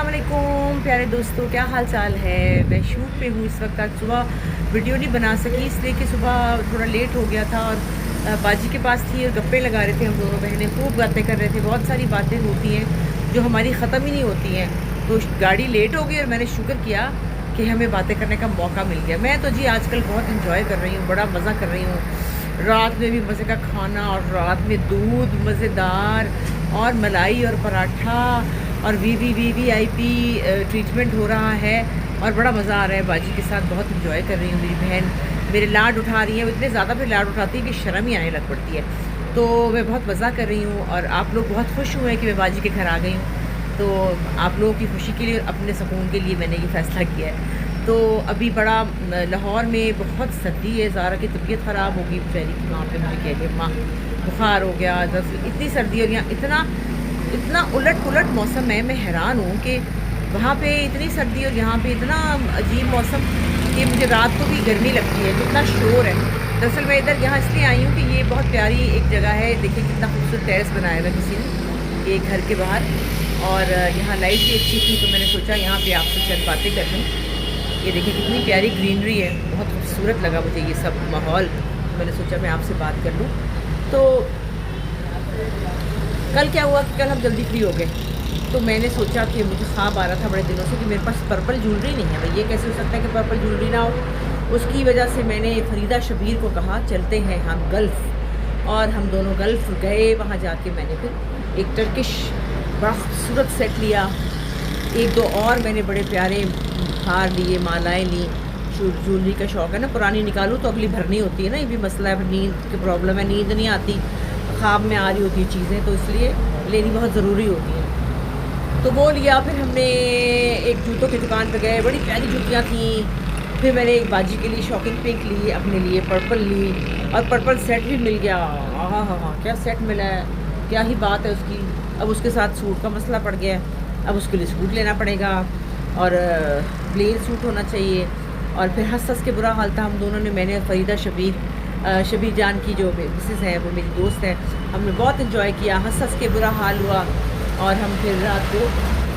अस्सलाम वालेकुम प्यारे दोस्तों, क्या हाल चाल है। मैं शूट पे हूँ इस वक्त। आज सुबह वीडियो नहीं बना सकी इसलिए कि सुबह थोड़ा लेट हो गया था और बाजी के पास थी और गप्पे लगा रहे थे। हम दोनों बहनें खूब बातें कर रहे थे। बहुत सारी बातें होती हैं जो हमारी ख़त्म ही नहीं होती हैं। तो गाड़ी लेट हो गई और मैंने शुक्र किया कि हमें बातें करने का मौका मिल गया। मैं तो जी आजकल बहुत इंजॉय कर रही हूँ, बड़ा मज़ा कर रही हूँ। रात में भी मज़े का खाना और रात में दूध मज़ेदार और मलाई और पराठा और वीवीआईपी ट्रीटमेंट हो रहा है और बड़ा मज़ा आ रहा है। बाजी के साथ बहुत इंजॉय कर रही हूँ। मेरी बहन मेरे लाड उठा रही है, वो इतने ज़्यादा फिर लाड उठाती है कि शर्म ही आने लग पड़ती है। तो मैं बहुत मज़ा कर रही हूँ और आप लोग बहुत खुश हुए कि मैं बाजी के घर आ गई हूँ। तो आप लोगों की खुशी के लिए और अपने सुकून के लिए मैंने ये फ़ैसला किया है। तो अभी बड़ा लाहौर में बहुत सर्दी है। ज़ारा की तबीयत ख़राब होगी बेचारी की। वहाँ पे मुझे कह रही माँ बुखार हो गया, दरअसल इतनी सर्दी और यहाँ इतना इतना उलट पुलट मौसम है। मैं हैरान हूँ कि वहाँ पे इतनी सर्दी और यहाँ पे इतना अजीब मौसम कि मुझे रात को भी गर्मी लगती है। कितना शोर है। दरअसल मैं इधर यहाँ इसलिए आई हूँ कि ये बहुत प्यारी एक जगह है। देखिए कितना खूबसूरत टेरेस बनाया हुआ किसी ने एक घर के बाहर, और यहाँ लाइट भी अच्छी थी तो मैंने सोचा यहाँ पे आपसे चंद बातें कर लूँ। ये देखिए कितनी प्यारी ग्रीनरी है, बहुत खूबसूरत लगा मुझे ये सब माहौल। मैंने सोचा मैं आपसे बात कर लूँ। तो कल क्या हुआ कि कल हम जल्दी फ्री हो गए। तो मैंने सोचा कि मुझे ख्वाब आ रहा था बड़े दिनों से कि मेरे पास पर्पल ज्वेलरी नहीं है। भाई ये कैसे हो सकता है कि पर्पल ज्वेलरी ना हो। उसकी वजह से मैंने फरीदा शबीर को कहा चलते हैं हम गल्फ़, और हम दोनों गल्फ़ गए। वहाँ जाके मैंने फिर एक टर्किश बड़ा खूबसूरत सेट लिया। एक दो और मैंने बड़े प्यारे हार लिए, मालाएँ ली। ज्वेलरी का शौक़ है ना, पुरानी निकालूँ तो अगली भरनी होती है ना। ये भी मसला है, नींद की प्रॉब्लम है, नींद नहीं आती, ख्वाब में आ रही होती है चीज़ें, तो इसलिए लेनी बहुत ज़रूरी होती है। तो वो लिया। फिर हमने एक जूतों की दुकान पे गए, बड़ी प्यारी जूतियाँ थी। फिर मैंने एक बाजी के लिए शॉकिंग पिंक ली, अपने लिए पर्पल ली, और पर्पल सेट भी मिल गया। हाँ हाँ हाँ, क्या सेट मिला है, क्या ही बात है उसकी। अब उसके साथ सूट का मसला पड़ गया है। अब उसके लिए सूट लेना पड़ेगा और प्लेन सूट होना चाहिए। और फिर हंस के बुरा हाल था हम दोनों ने। मैंने फरीदा शबीर जान की जो मिसेस है, वो मेरी दोस्त है, हमने बहुत इन्जॉय किया। हंस के बुरा हाल हुआ और हम फिर रात को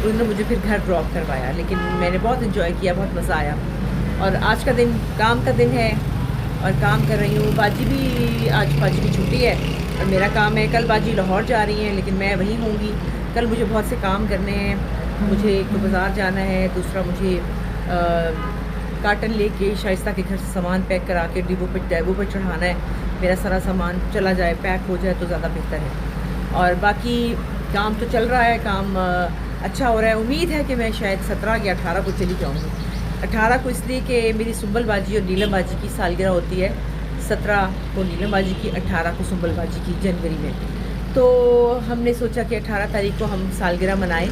उन्होंने मुझे फिर घर ड्रॉप करवाया। लेकिन मैंने बहुत इन्जॉय किया, बहुत मज़ा आया। और आज का दिन काम का दिन है और काम कर रही हूँ। बाजी भी आज बाजी की छुट्टी है और मेरा काम है। कल बाजी लाहौर जा रही हैं लेकिन मैं वहीं होंगी। कल मुझे बहुत से काम करने हैं। मुझे एक तो बाज़ार जाना है, दूसरा मुझे कार्टन लेके शाइस्ता के घर से सामान पैक करा के डैबो पर चढ़ाना है। मेरा सारा सामान चला जाए, पैक हो जाए तो ज़्यादा बेहतर है। और बाकी काम तो चल रहा है, काम अच्छा हो रहा है। उम्मीद है कि मैं शायद 17 या 18 को चली जाऊँगी। 18 को इसलिए कि मेरी सुंबल बाजी और नीलम बाजी की सालगिरह होती है। 17 को नीलम बाजी की, 18 को सुंबल बाजी की, जनवरी में। तो हमने सोचा कि 18 तारीख को हम सालगिरह मनाएं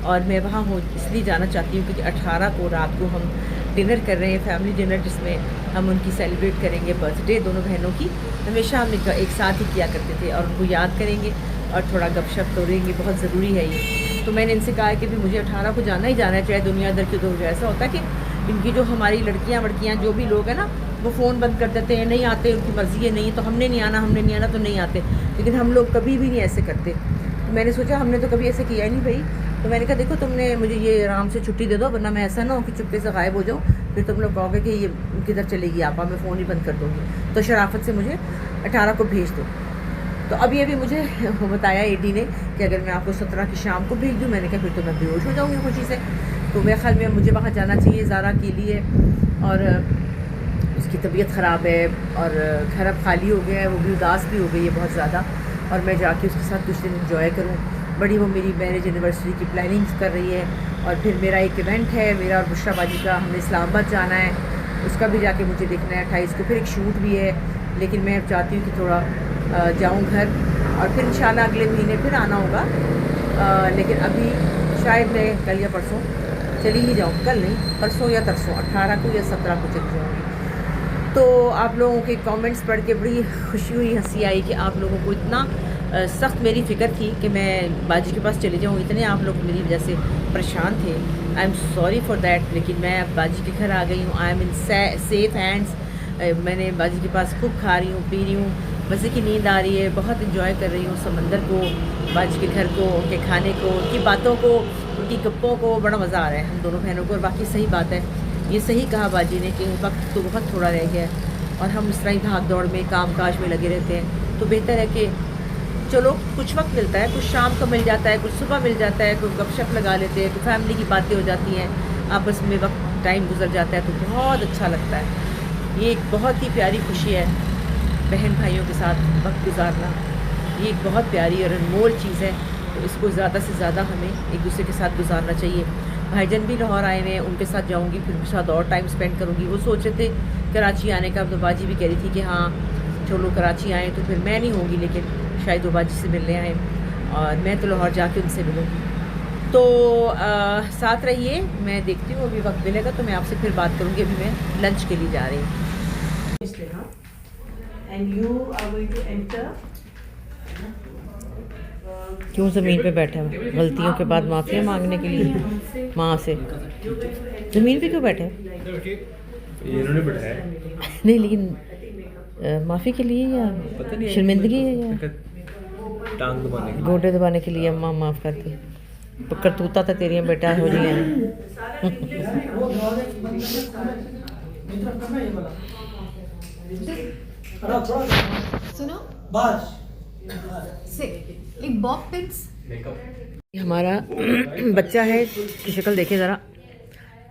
और मैं वहाँ हूँ इसलिए जाना चाहती हूँ क्योंकि 18 को रात को हम डिनर कर रहे हैं, फैमिली डिनर, जिसमें हम उनकी सेलिब्रेट करेंगे बर्थडे। दोनों बहनों की हमेशा हम एक साथ ही किया करते थे और उनको याद करेंगे और थोड़ा गपशप तोड़ेंगे, बहुत ज़रूरी है ये। तो मैंने इनसे कहा कि भी मुझे 18 को जाना ही जाना है, चाहे दुनियादार की। तो ऐसा होता है कि इनकी जो हमारी लड़कियाँ जो भी लोग हैं ना, वो फ़ोन बंद कर देते हैं, नहीं आते, उनकी मर्ज़ी है, नहीं तो हमने नहीं आना तो नहीं आते। लेकिन हम लोग कभी भी नहीं ऐसे करते। तो मैंने सोचा हमने तो कभी ऐसे किया ही नहीं भाई। तो मैंने कहा देखो तुमने मुझे ये आराम से छुट्टी दे दो, वरना मैं ऐसा ना हो कि चुपके से गायब हो जाऊँ, फिर तुम लोग कहोगे कि ये किधर चलेगी आपा, मैं फ़ोन ही बंद कर दूँगी। तो शराफत से मुझे 18 को भेज दो। तो अभी मुझे बताया एडी ने कि अगर मैं आपको 17 की शाम को भेज दूँ। मैंने कहा फिर तो मैं बेहोश हो जाऊँगी खुशी से। तो मेरे ख्याल में मुझे वहाँ जाना चाहिए ज़ारा के लिए। और उसकी तबीयत ख़राब है और घर अब खाली हो गया है, वो भी उदास भी हो गई है बहुत ज़्यादा। और मैं जाके उसके साथ कुछ दिन इंजॉय करूँ। बड़ी वो मेरी मैरिज एनिवर्सरी की प्लानिंग्स कर रही है। और फिर मेरा एक इवेंट है, मेरा और बुशरा बाजी का, हमने इस्लामाबाद जाना है, उसका भी जाके मुझे देखना है। 28 को फिर एक शूट भी है। लेकिन मैं अब चाहती हूँ कि थोड़ा जाऊँ घर और फिर इंशाल्लाह अगले महीने फिर आना होगा। लेकिन अभी शायद मैं कल या परसों चली ही जाऊँ, कल नहीं परसों या तरसों, 18 को या 17 को चली जाऊँगी। तो आप लोगों के कमेंट्स पढ़ के बड़ी खुशी हुई, हंसी आई कि आप लोगों को इतना सख्त मेरी फ़िक्र थी कि मैं बाजी के पास चले जाऊँ। इतने आप लोग मेरी वजह से परेशान थे। I am sorry for that. लेकिन मैं अब बाजी के घर आ गई हूँ। I am in safe hands. मैंने बाजी के पास खूब खा रही हूँ, पी रही हूँ, मज़े की नींद आ रही है, बहुत इंजॉय कर रही हूँ समंदर को, बाजी के घर को, उनके खाने को, उनकी बातों को, उनकी गप्पों को बड़ा मज़ा आ रहा है हम दोनों बहनों को। और बाकी सही बात है, ये सही कहा बाजी ने कि वक्त तो बहुत थोड़ा रह गया है और हम इस तरह ही भाग दौड़ में काम काज में लगे रहते हैं। तो बेहतर है कि चलो कुछ वक्त मिलता है, कुछ शाम को मिल जाता है, कुछ सुबह मिल जाता है, कुछ गपशप लगा लेते हैं, कुछ फैमिली की बातें हो जाती हैं, आपस में वक्त टाइम गुजर जाता है तो बहुत अच्छा लगता है। ये एक बहुत ही प्यारी खुशी है बहन भाइयों के साथ वक्त गुजारना। ये एक बहुत प्यारी और अनमोल चीज़ है, तो इसको ज़्यादा से ज़्यादा हमें एक दूसरे के साथ गुजारना चाहिए। भाईजान भी लाहौर आए हुए हैं, उनके साथ जाऊंगी, फिर उनके साथ और टाइम स्पेंड करूंगी। वो सोच रहे थे कराची आने का, तो बाजी भी कह रही थी कि हाँ चलो कराची आएँ, तो फिर मैं नहीं होंगी, लेकिन शायद वो बाजी से मिलने आए और मैं तो लाहौर जाके उनसे मिलूँगी। तो साथ रहिए, मैं देखती हूँ अभी वक्त मिलेगा तो मैं आपसे फिर बात करूँगी। अभी मैं लंच के लिए जा रही हूँ। क्यों ज़मीन पे बैठे हैं? गलतियों के बाद माफ़िया मांगने के लिए माँ से। ज़मीन पे क्यों बैठे हैं? ये इन्होंने बैठाया नहीं, लेकिन माफ़ी के लिए या शर्मिंदगी है या टांग दबाने के गोडे दबाने के लिए? अम्मा माफ़ करती तो करतूता था तेरिया बेटा हो जी है। सुनो से एक बॉब पिन्स। हमारा बच्चा है की शक्ल देखे ज़रा,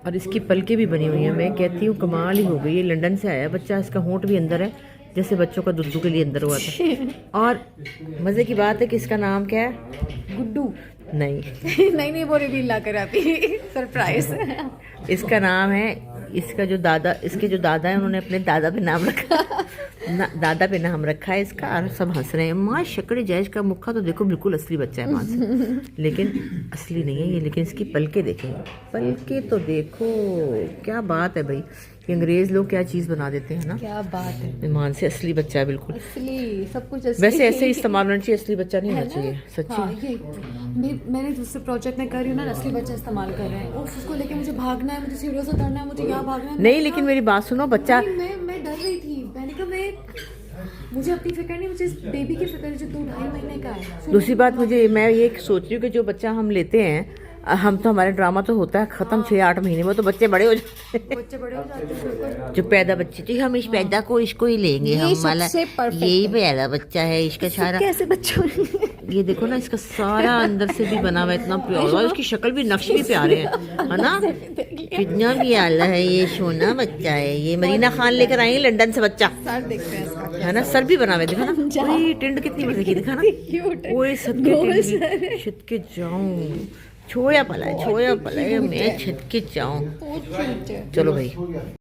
और इसकी पलकें भी बनी हुई हैं। मैं कहती हूँ कमाल ही हो गई। ये लंदन से आया बच्चा, इसका होंठ भी अंदर है जैसे बच्चों का दुद्धू के लिए अंदर हुआ था। और मज़े की बात है कि इसका नाम क्या है? गुड्डू। नहीं नहीं वो रिवील ला कर आती सरप्राइज। इसका नाम है, इसका जो दादा, इसके जो दादा है उन्होंने अपने दादा पे नाम रखा दादा पे नाम रखा है इसका। और सब हंस रहे हैं। माँ शक्ल जैज का मुखा तो देखो बिल्कुल असली बच्चा है माँ से, लेकिन असली नहीं है ये। लेकिन इसकी पलके देखें, पलके तो देखो, क्या बात है भाई। ये अंग्रेज लोग क्या चीज़ बना देते हैं ना। क्या बात है, ईमान से असली बच्चा है बिल्कुल। असली सब कुछ असली। वैसे ऐसे ही इस्तेमाल होना चाहिए, असली बच्चा नहीं होना चाहिए सच्ची। हाँ, ये मैंने दूसरे प्रोजेक्ट में कर रही हूँ ना, असली बच्चा इस्तेमाल कर रहे हैं। उसको लेके मुझे भागना है, मुझे सीढ़ियों से उतरना है, मुझे यहाँ भागना है। नहीं लेकिन मेरी बात सुनो, बच्चा मैं डर रही थी। मैंने कहा मुझे अपनी फिक्र नहीं, मुझे इस बेबी की फिक्र है जो 2-2.5 महीने का है। दूसरी बात मैं ये सोच रही हूँ कि जो बच्चा हम लेते हैं, हम तो हमारे ड्रामा तो होता है खत्म 6-8 महीने में, तो बच्चे बड़े हो जाते हैं। बच्चे बड़े हो जाते हैं। जो पैदा बच्चे तो हम इस पैदा को इसको ही लेंगे हम वाला, यही पैदा बच्चा है इसका सारा। कैसे बच्चों ये देखो ना, इसका सारा अंदर से भी बना हुआ है, इतना प्यारा, और इसकी शक्ल भी नक्श भी प्यारे हैं, है ना। कितना भी आला है ये, सोना बच्चा है ये। मरीना खान लेकर आई लंदन से बच्चा, सर देखते हैं इसका, है ना। सर भी बना हुआ है, देखा ना। वही टिंड कितनी बड़ी की, देखा ना। ओए छत के जाऊं, छोया पला है मैं छत के जाऊं। चलो भाई।